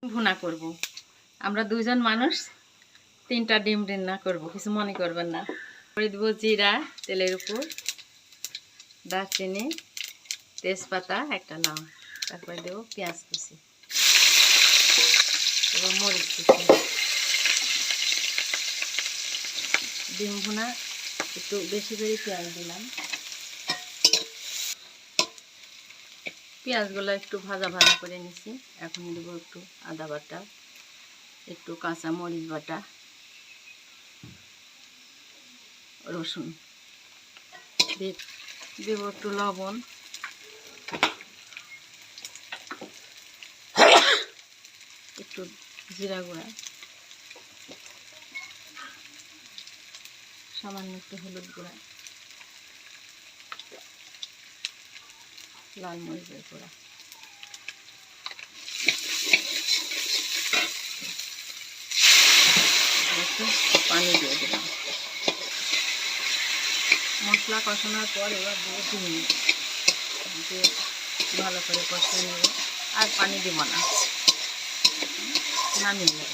ভুনা করব। আমরা দুজন মানুষ 3টা ডিম রান্না করব, কিছু মনে করবেন না। করে দেব জিরা তেলের উপর, দারচিনি, তেজপাতা একটা নাও, তারপরে দেব পেঁয়াজ কুচি এবং মরিচ কুচি। ডিম ভুনা একটু বেশি করে পেঁয়াজ দিলাম। পেঁয়াজগুলো একটু ভাজা ভাজা করে নিছি। এখন দেব একটু আদা বাটা, একটু কাঁচা মরিচ বাটা, রসুন, দেব একটু লবণ, একটু জিরা গুঁড়া, সামান্য একটু হলুদ গুঁড়া, লাল মরিচের গুঁড়া, একটু পানি দিয়ে দিলাম। মশলা কষানোর পর এবার দিয়ে ডিম দিয়ে ভালো করে কষিয়ে নেব। আর পানি দিব না, নামিয়ে নেব।